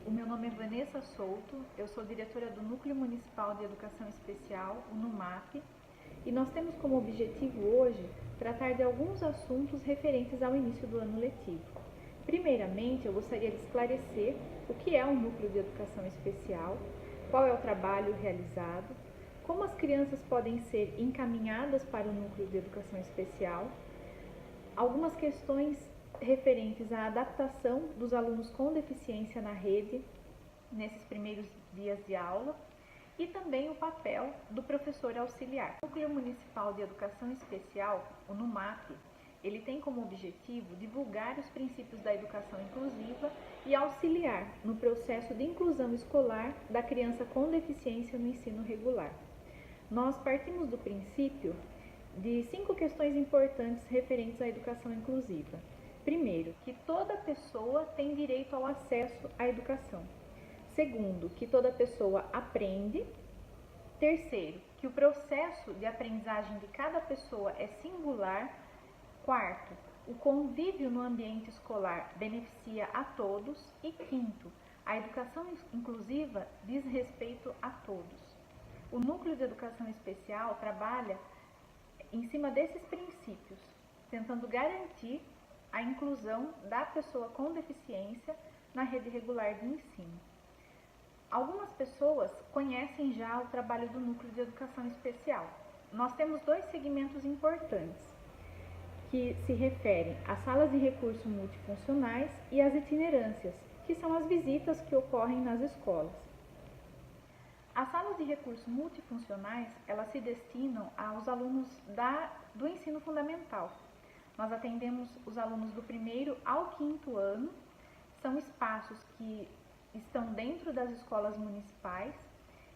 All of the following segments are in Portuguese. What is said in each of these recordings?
o meu nome é Vanessa Souto, eu sou diretora do Núcleo Municipal de Educação Especial, o NUMAP, e nós temos como objetivo hoje tratar de alguns assuntos referentes ao início do ano letivo. Primeiramente, eu gostaria de esclarecer o que é o Núcleo de Educação Especial, qual é o trabalho realizado, como as crianças podem ser encaminhadas para o Núcleo de Educação Especial, algumas questões referentes à adaptação dos alunos com deficiência na rede nesses primeiros dias de aula e também o papel do professor auxiliar. O Núcleo Municipal de Educação Especial, o NUMAP, ele tem como objetivo divulgar os princípios da educação inclusiva e auxiliar no processo de inclusão escolar da criança com deficiência no ensino regular. Nós partimos do princípio de 5 questões importantes referentes à educação inclusiva. Primeiro, que toda pessoa tem direito ao acesso à educação. Segundo, que toda pessoa aprende. Terceiro, que o processo de aprendizagem de cada pessoa é singular. Quarto, o convívio no ambiente escolar beneficia a todos. E quinto, a educação inclusiva diz respeito a todos. O Núcleo de Educação Especial trabalha em cima desses princípios, tentando garantir a inclusão da pessoa com deficiência na rede regular de ensino. Algumas pessoas conhecem já o trabalho do Núcleo de Educação Especial. Nós temos 2 segmentos importantes, que se referem às salas de recurso multifuncionais e às itinerâncias, que são as visitas que ocorrem nas escolas. As salas de recurso multifuncionais, elas se destinam aos alunos do ensino fundamental. Nós atendemos os alunos do 1º ao 5º ano, são espaços que estão dentro das escolas municipais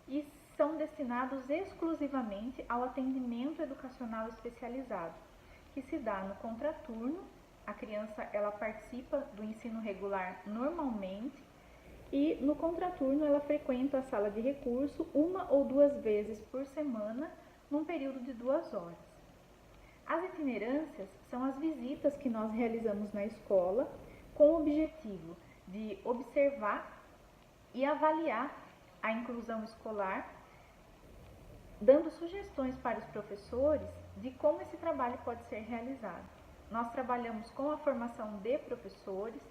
e são destinados exclusivamente ao atendimento educacional especializado, que se dá no contraturno. A criança ela participa do ensino regular normalmente e no contraturno ela frequenta a sala de recurso 1 ou 2 vezes por semana, num período de 2 horas. As itinerâncias são as visitas que nós realizamos na escola com o objetivo de observar e avaliar a inclusão escolar, dando sugestões para os professores de como esse trabalho pode ser realizado. Nós trabalhamos com a formação de professores,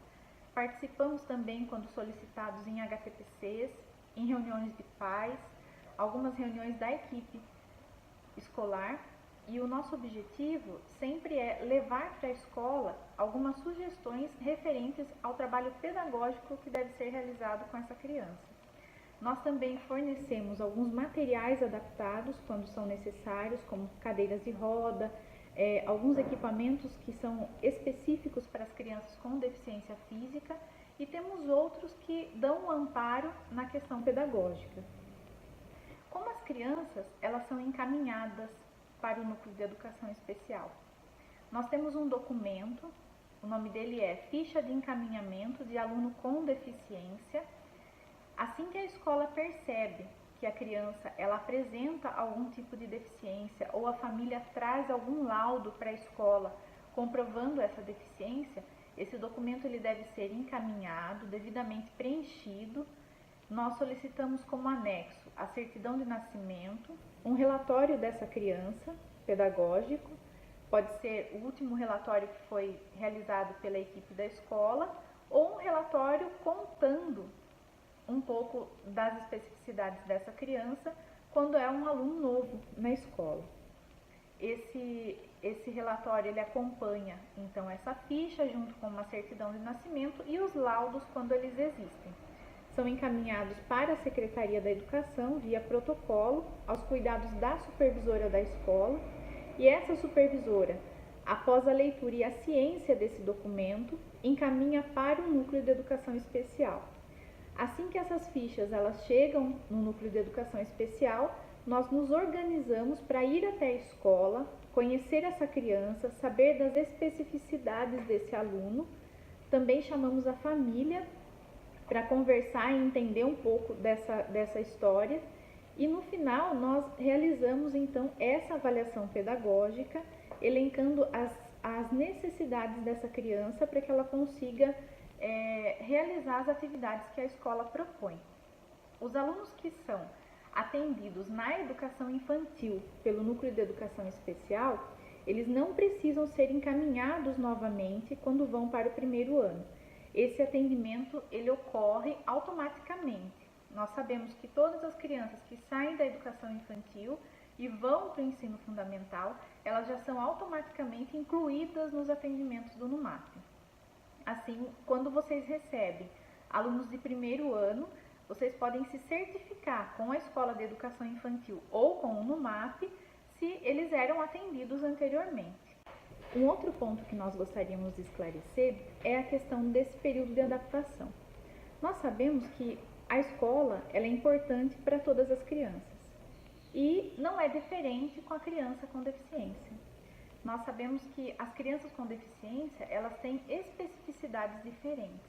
participamos também, quando solicitados, em HTPCs, em reuniões de pais, algumas reuniões da equipe escolar, e o nosso objetivo sempre é levar para a escola algumas sugestões referentes ao trabalho pedagógico que deve ser realizado com essa criança. Nós também fornecemos alguns materiais adaptados quando são necessários, como cadeiras de roda, alguns equipamentos que são específicos para as crianças com deficiência física, e temos outros que dão um amparo na questão pedagógica. Como as crianças elas são encaminhadas para o Núcleo de Educação Especial? Nós temos um documento, o nome dele é Ficha de Encaminhamento de Aluno com Deficiência. Assim que a escola percebe que a criança ela apresenta algum tipo de deficiência ou a família traz algum laudo para a escola comprovando essa deficiência, esse documento ele deve ser encaminhado, devidamente preenchido. Nós solicitamos como anexo a certidão de nascimento, um relatório dessa criança, pedagógico, pode ser o último relatório que foi realizado pela equipe da escola, ou um relatório contando um pouco das especificidades dessa criança quando é um aluno novo na escola. Esse relatório ele acompanha então essa ficha junto com uma certidão de nascimento e os laudos quando eles existem. São encaminhados para a Secretaria da Educação via protocolo aos cuidados da supervisora da escola, e essa supervisora, após a leitura e a ciência desse documento, encaminha para o Núcleo de Educação Especial. Assim que essas fichas elas chegam no Núcleo de Educação Especial, nós nos organizamos para ir até a escola, conhecer essa criança, saber das especificidades desse aluno. Também chamamos a família para conversar e entender um pouco dessa história. E no final nós realizamos então essa avaliação pedagógica, elencando as necessidades dessa criança para que ela consiga realizar as atividades que a escola propõe. Os alunos que são atendidos na educação infantil pelo Núcleo de Educação Especial, eles não precisam ser encaminhados novamente quando vão para o primeiro ano. Esse atendimento ele ocorre automaticamente. Nós sabemos que todas as crianças que saem da educação infantil e vão para o ensino fundamental, elas já são automaticamente incluídas nos atendimentos do NUMAP. Assim, quando vocês recebem alunos de primeiro ano, vocês podem se certificar com a Escola de Educação Infantil ou com o NUMAP se eles eram atendidos anteriormente. Um outro ponto que nós gostaríamos de esclarecer é a questão desse período de adaptação. Nós sabemos que a escola ela é importante para todas as crianças e não é diferente com a criança com deficiência. Nós sabemos que as crianças com deficiência elas têm especificidades diferentes,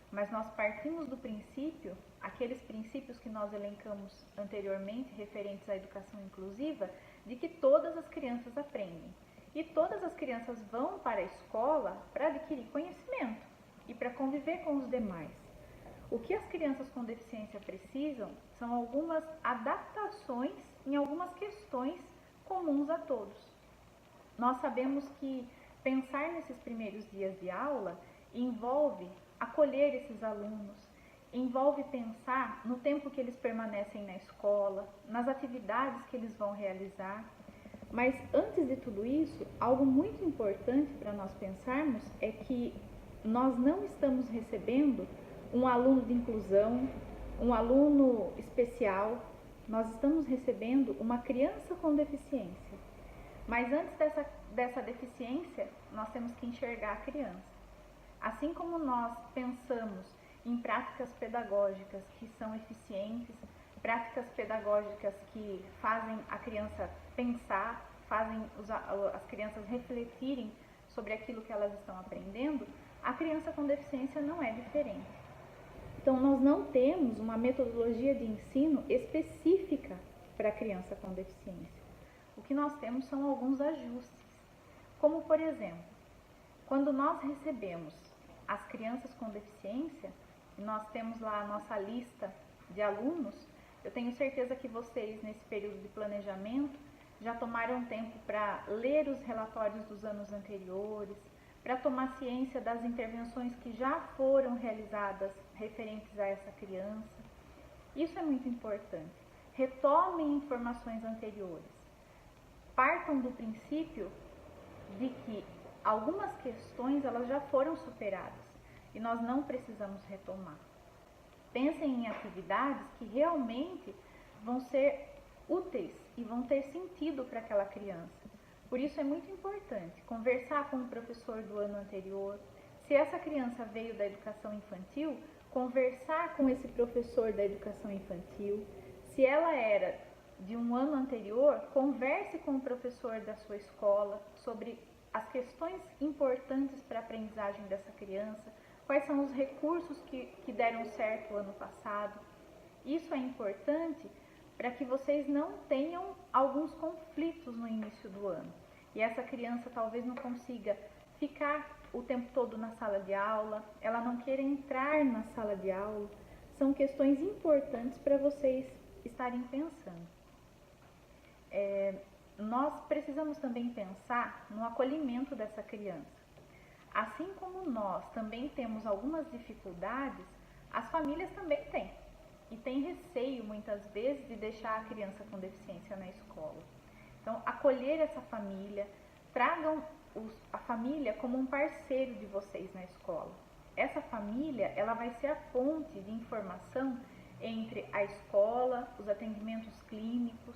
mas nós partimos do princípio, aqueles princípios que nós elencamos anteriormente referentes à educação inclusiva, de que todas as crianças aprendem. E todas as crianças vão para a escola para adquirir conhecimento e para conviver com os demais. O que as crianças com deficiência precisam são algumas adaptações em algumas questões comuns a todos. Nós sabemos que pensar nesses primeiros dias de aula envolve acolher esses alunos, envolve pensar no tempo que eles permanecem na escola, nas atividades que eles vão realizar. Mas antes de tudo isso, algo muito importante para nós pensarmos é que nós não estamos recebendo um aluno de inclusão, um aluno especial, nós estamos recebendo uma criança com deficiência. Mas antes dessa deficiência, nós temos que enxergar a criança. Assim como nós pensamos em práticas pedagógicas que são eficientes, práticas pedagógicas que fazem a criança pensar, fazem as crianças refletirem sobre aquilo que elas estão aprendendo, a criança com deficiência não é diferente. Então, nós não temos uma metodologia de ensino específica para a criança com deficiência. O que nós temos são alguns ajustes, como, por exemplo, quando nós recebemos as crianças com deficiência, e nós temos lá a nossa lista de alunos, eu tenho certeza que vocês, nesse período de planejamento, já tomaram tempo para ler os relatórios dos anos anteriores, para tomar ciência das intervenções que já foram realizadas referentes a essa criança. Isso é muito importante. Retomem informações anteriores. Partam do princípio de que algumas questões elas já foram superadas e nós não precisamos retomar. Pensem em atividades que realmente vão ser úteis e vão ter sentido para aquela criança. Por isso é muito importante conversar com o professor do ano anterior. Se essa criança veio da educação infantil, conversar com esse professor da educação infantil. Se ela era de um ano anterior, converse com o professor da sua escola sobre as questões importantes para a aprendizagem dessa criança, quais são os recursos que deram certo o ano passado. Isso é importante para que vocês não tenham alguns conflitos no início do ano. E essa criança talvez não consiga ficar o tempo todo na sala de aula, ela não queira entrar na sala de aula. São questões importantes para vocês estarem pensando. Nós precisamos também pensar no acolhimento dessa criança. Assim como nós também temos algumas dificuldades, as famílias também têm. E têm receio, muitas vezes, de deixar a criança com deficiência na escola. Então, acolher essa família, tragam a família como um parceiro de vocês na escola. Essa família, ela vai ser a ponte de informação entre a escola, os atendimentos clínicos.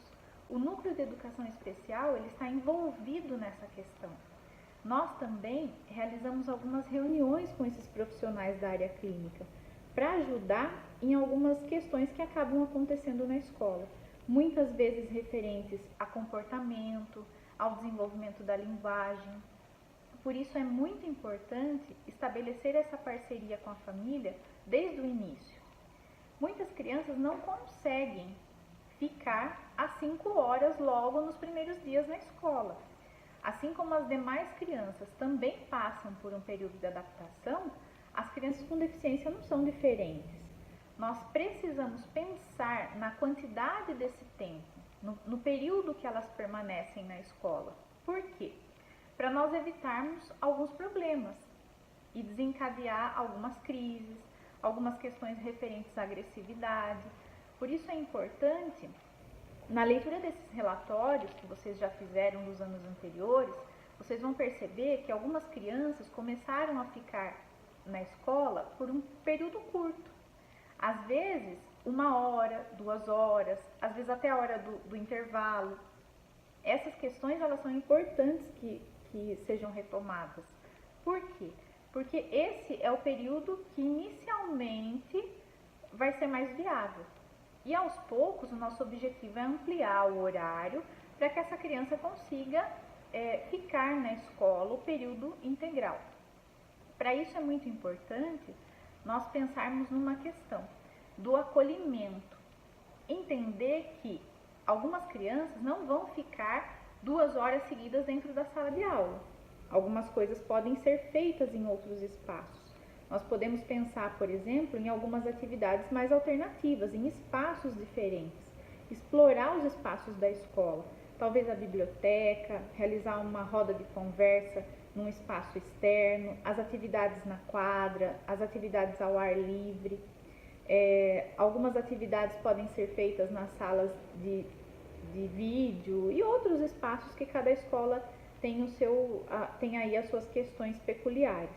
O Núcleo de Educação Especial, ele está envolvido nessa questão. Nós também realizamos algumas reuniões com esses profissionais da área clínica para ajudar em algumas questões que acabam acontecendo na escola, muitas vezes referentes a comportamento, ao desenvolvimento da linguagem. Por isso é muito importante estabelecer essa parceria com a família desde o início. Muitas crianças não conseguem ficar às 5 horas logo nos primeiros dias na escola. Assim como as demais crianças também passam por um período de adaptação, as crianças com deficiência não são diferentes. Nós precisamos pensar na quantidade desse tempo, no período que elas permanecem na escola. Por quê? Para nós evitarmos alguns problemas e desencadear algumas crises, algumas questões referentes à agressividade. Por isso é importante, na leitura desses relatórios que vocês já fizeram nos anos anteriores, vocês vão perceber que algumas crianças começaram a ficar na escola por um período curto. Às vezes, 1 hora, 2 horas, às vezes até a hora do intervalo. Essas questões elas são importantes que sejam retomadas. Por quê? Porque esse é o período que inicialmente vai ser mais viável. E aos poucos o nosso objetivo é ampliar o horário para que essa criança consiga ficar na escola o período integral. Para isso é muito importante nós pensarmos numa questão do acolhimento. Entender que algumas crianças não vão ficar 2 horas seguidas dentro da sala de aula. Algumas coisas podem ser feitas em outros espaços. Nós podemos pensar, por exemplo, em algumas atividades mais alternativas, em espaços diferentes. Explorar os espaços da escola. Talvez a biblioteca, realizar uma roda de conversa num espaço externo, as atividades na quadra, as atividades ao ar livre. Algumas atividades podem ser feitas nas salas de vídeo e outros espaços que cada escola tem aí as suas questões peculiares.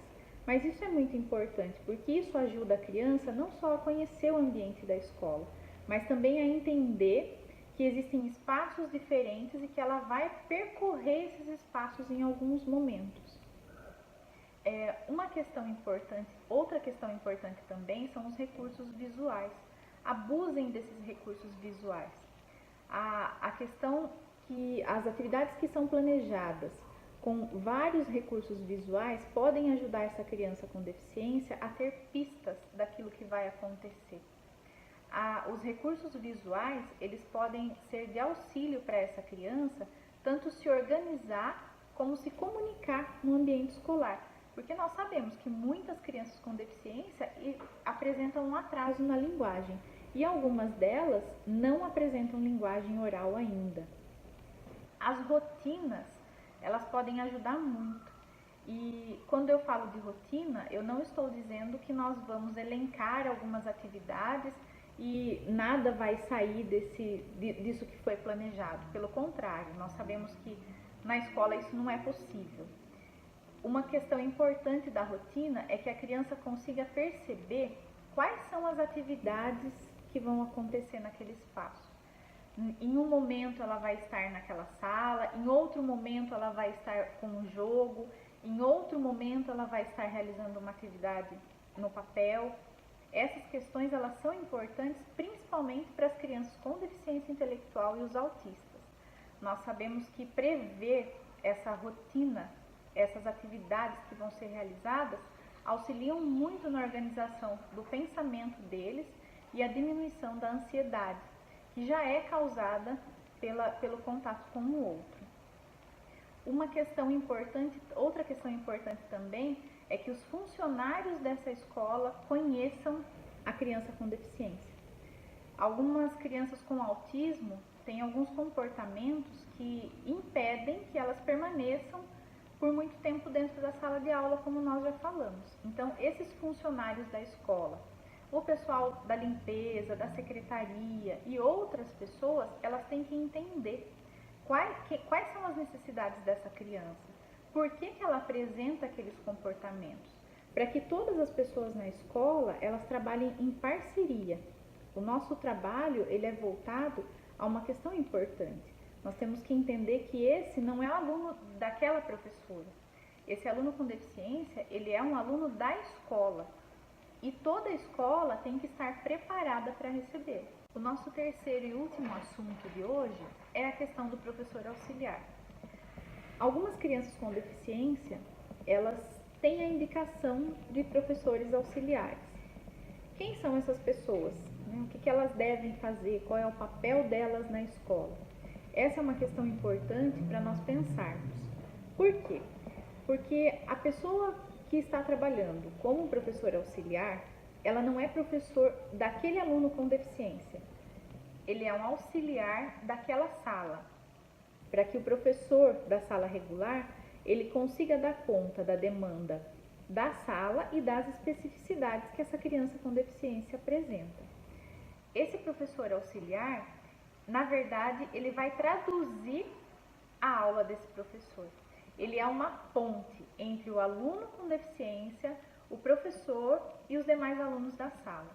Mas isso é muito importante, porque isso ajuda a criança não só a conhecer o ambiente da escola, mas também a entender que existem espaços diferentes e que ela vai percorrer esses espaços em alguns momentos. Outra questão importante também são os recursos visuais. Abusem desses recursos visuais. A questão que as atividades que são planejadas com vários recursos visuais podem ajudar essa criança com deficiência a ter pistas daquilo que vai acontecer. Os recursos visuais, eles podem ser de auxílio para essa criança, tanto se organizar como se comunicar no ambiente escolar. Porque nós sabemos que muitas crianças com deficiência apresentam um atraso na linguagem e algumas delas não apresentam linguagem oral ainda. As rotinas, elas podem ajudar muito. E quando eu falo de rotina, eu não estou dizendo que nós vamos elencar algumas atividades e nada vai sair disso que foi planejado. Pelo contrário, nós sabemos que na escola isso não é possível. Uma questão importante da rotina é que a criança consiga perceber quais são as atividades que vão acontecer naquele espaço. Em um momento ela vai estar naquela sala, em outro momento ela vai estar com um jogo, em outro momento ela vai estar realizando uma atividade no papel. Essas questões elas são importantes principalmente para as crianças com deficiência intelectual e os autistas. Nós sabemos que prever essa rotina, essas atividades que vão ser realizadas, auxiliam muito na organização do pensamento deles e a diminuição da ansiedade, que já é causada pelo contato com o outro. Outra questão importante também é que os funcionários dessa escola conheçam a criança com deficiência. Algumas crianças com autismo têm alguns comportamentos que impedem que elas permaneçam por muito tempo dentro da sala de aula, como nós já falamos. Então, esses funcionários da escola, o pessoal da limpeza, da secretaria e outras pessoas, elas têm que entender quais são as necessidades dessa criança, por que ela apresenta aqueles comportamentos, para que todas as pessoas na escola, elas trabalhem em parceria. O nosso trabalho, ele é voltado a uma questão importante. Nós temos que entender que esse não é o aluno daquela professora. Esse aluno com deficiência, ele é um aluno da escola. E toda escola tem que estar preparada para receber. O nosso terceiro e último assunto de hoje é a questão do professor auxiliar. Algumas crianças com deficiência, elas têm a indicação de professores auxiliares. Quem são essas pessoas? O que elas devem fazer? Qual é o papel delas na escola? Essa é uma questão importante para nós pensarmos. Por quê? Porque a pessoa que está trabalhando como professor auxiliar, ela não é professor daquele aluno com deficiência. Ele é um auxiliar daquela sala, para que o professor da sala regular ele consiga dar conta da demanda da sala e das especificidades que essa criança com deficiência apresenta. Esse professor auxiliar, na verdade, ele vai traduzir a aula desse professor. Ele é uma ponte entre o aluno com deficiência, o professor e os demais alunos da sala.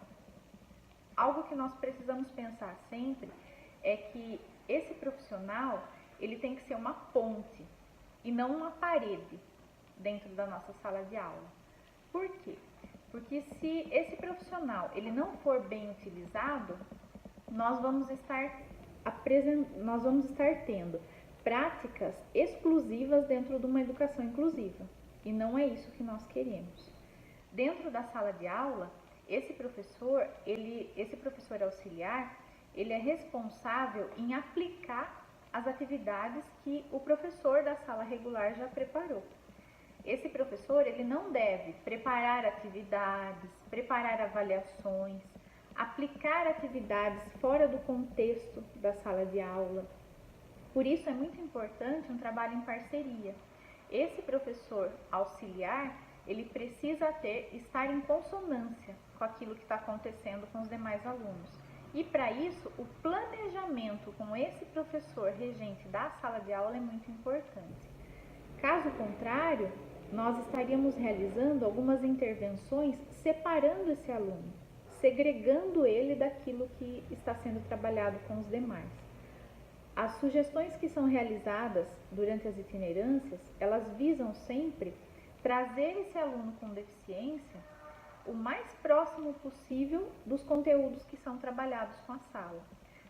Algo que nós precisamos pensar sempre é que esse profissional, ele tem que ser uma ponte e não uma parede dentro da nossa sala de aula. Por quê? Porque se esse profissional ele não for bem utilizado, nós vamos estar tendo práticas exclusivas dentro de uma educação inclusiva. E não é isso que nós queremos. Dentro da sala de aula, esse professor auxiliar, ele é responsável em aplicar as atividades que o professor da sala regular já preparou. Esse professor, ele não deve preparar atividades, preparar avaliações, aplicar atividades fora do contexto da sala de aula. Por isso é muito importante um trabalho em parceria. Esse professor auxiliar, ele precisa estar em consonância com aquilo que está acontecendo com os demais alunos. E para isso, o planejamento com esse professor regente da sala de aula é muito importante. Caso contrário, nós estaríamos realizando algumas intervenções separando esse aluno, segregando ele daquilo que está sendo trabalhado com os demais. As sugestões que são realizadas durante as itinerâncias, elas visam sempre trazer esse aluno com deficiência o mais próximo possível dos conteúdos que são trabalhados com a sala.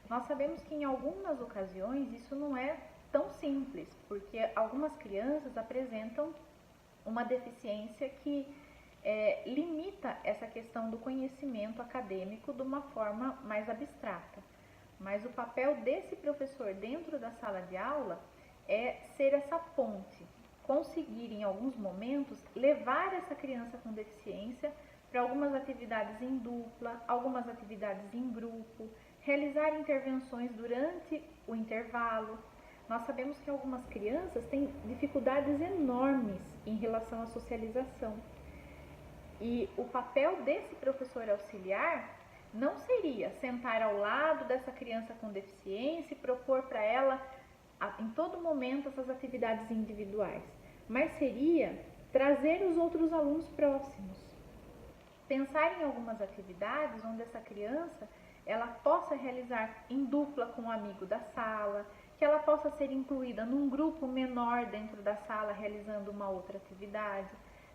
Nós sabemos que em algumas ocasiões isso não é tão simples, porque algumas crianças apresentam uma deficiência que limita essa questão do conhecimento acadêmico de uma forma mais abstrata. Mas o papel desse professor dentro da sala de aula é ser essa ponte, conseguir em alguns momentos levar essa criança com deficiência para algumas atividades em dupla, algumas atividades em grupo, realizar intervenções durante o intervalo. Nós sabemos que algumas crianças têm dificuldades enormes em relação à socialização. E o papel desse professor auxiliar não seria sentar ao lado dessa criança com deficiência e propor para ela, em todo momento, essas atividades individuais, mas seria trazer os outros alunos próximos. Pensar em algumas atividades onde essa criança ela possa realizar em dupla com um amigo da sala, que ela possa ser incluída num grupo menor dentro da sala realizando uma outra atividade.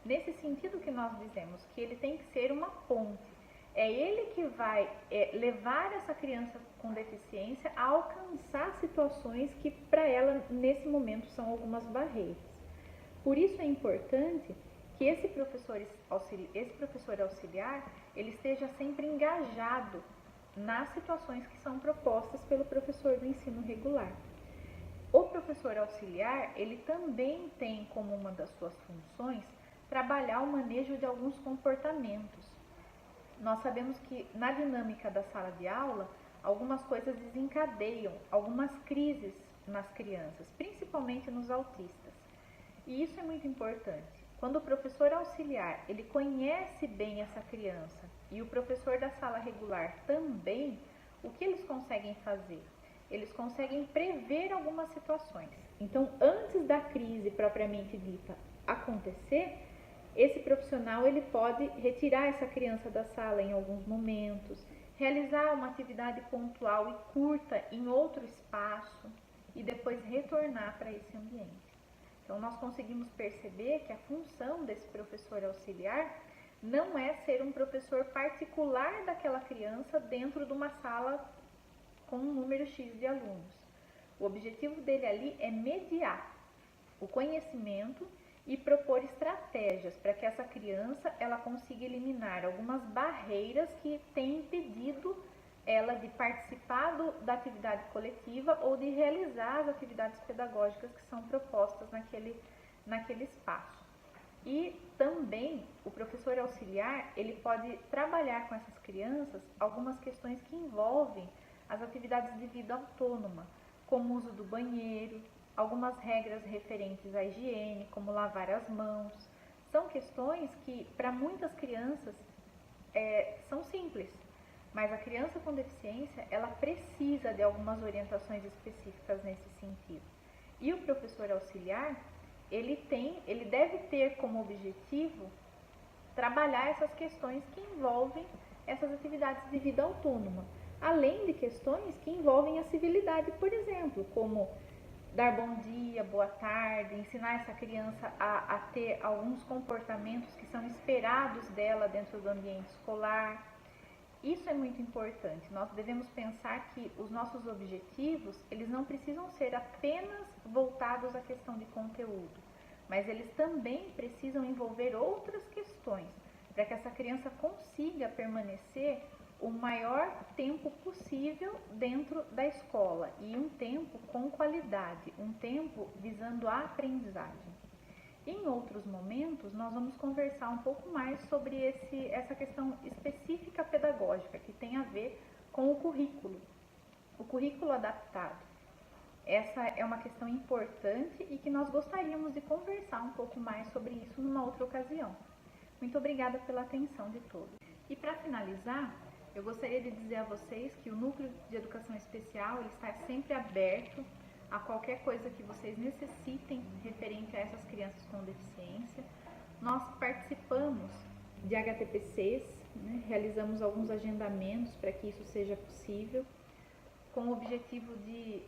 Nesse sentido que nós dizemos que ele tem que ser uma ponte. É ele que vai levar essa criança com deficiência a alcançar situações que para ela nesse momento são algumas barreiras. Por isso é importante que esse professor auxiliar ele esteja sempre engajado nas situações que são propostas pelo professor do ensino regular. O professor auxiliar, ele também tem como uma das suas funções trabalhar o manejo de alguns comportamentos. Nós sabemos que na dinâmica da sala de aula, algumas coisas desencadeiam algumas crises nas crianças, principalmente nos autistas. E isso é muito importante. Quando o professor auxiliar, ele conhece bem essa criança e o professor da sala regular também, o que eles conseguem fazer? Eles conseguem prever algumas situações. Então, antes da crise propriamente dita acontecer, esse profissional ele pode retirar essa criança da sala em alguns momentos, realizar uma atividade pontual e curta em outro espaço e depois retornar para esse ambiente. Então, nós conseguimos perceber que a função desse professor auxiliar não é ser um professor particular daquela criança dentro de uma sala com um número X de alunos. O objetivo dele ali é mediar o conhecimento e propor estratégias para que essa criança ela consiga eliminar algumas barreiras que têm impedido ela de participar da atividade coletiva ou de realizar as atividades pedagógicas que são propostas naquele espaço. E também o professor auxiliar, ele pode trabalhar com essas crianças algumas questões que envolvem as atividades de vida autônoma, como o uso do banheiro, algumas regras referentes à higiene, como lavar as mãos. São questões que, para muitas crianças, são simples, mas a criança com deficiência, ela precisa de algumas orientações específicas nesse sentido. E o professor auxiliar, ele deve ter como objetivo trabalhar essas questões que envolvem essas atividades de vida autônoma, além de questões que envolvem a civilidade, por exemplo, como dar bom dia, boa tarde, ensinar essa criança a ter alguns comportamentos que são esperados dela dentro do ambiente escolar. Isso é muito importante. Nós devemos pensar que os nossos objetivos, eles não precisam ser apenas voltados à questão de conteúdo, mas eles também precisam envolver outras questões, para que essa criança consiga permanecer o maior tempo possível dentro da escola e um tempo com qualidade, um tempo visando a aprendizagem. Em outros momentos, nós vamos conversar um pouco mais sobre essa questão específica pedagógica, que tem a ver com o currículo adaptado. Essa é uma questão importante e que nós gostaríamos de conversar um pouco mais sobre isso numa outra ocasião. Muito obrigada pela atenção de todos. E para finalizar, eu gostaria de dizer a vocês que o Núcleo de Educação Especial ele está sempre aberto a qualquer coisa que vocês necessitem referente a essas crianças com deficiência. Nós participamos de HTPCs, né, realizamos alguns agendamentos para que isso seja possível, com o objetivo de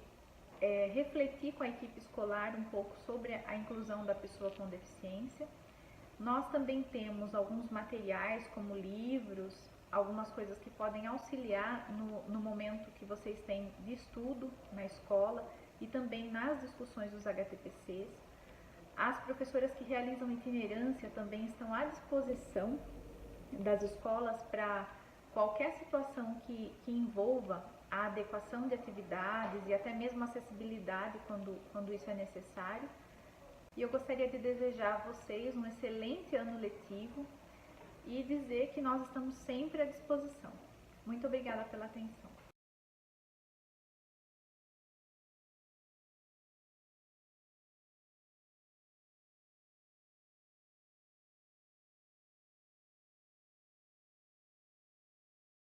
refletir com a equipe escolar um pouco sobre a inclusão da pessoa com deficiência. Nós também temos alguns materiais como livros, algumas coisas que podem auxiliar no momento que vocês têm de estudo na escola e também nas discussões dos HTPCs. As professoras que realizam itinerância também estão à disposição das escolas para qualquer situação que envolva a adequação de atividades e até mesmo acessibilidade quando isso é necessário. E eu gostaria de desejar a vocês um excelente ano letivo e dizer que nós estamos sempre à disposição. Muito obrigada pela atenção.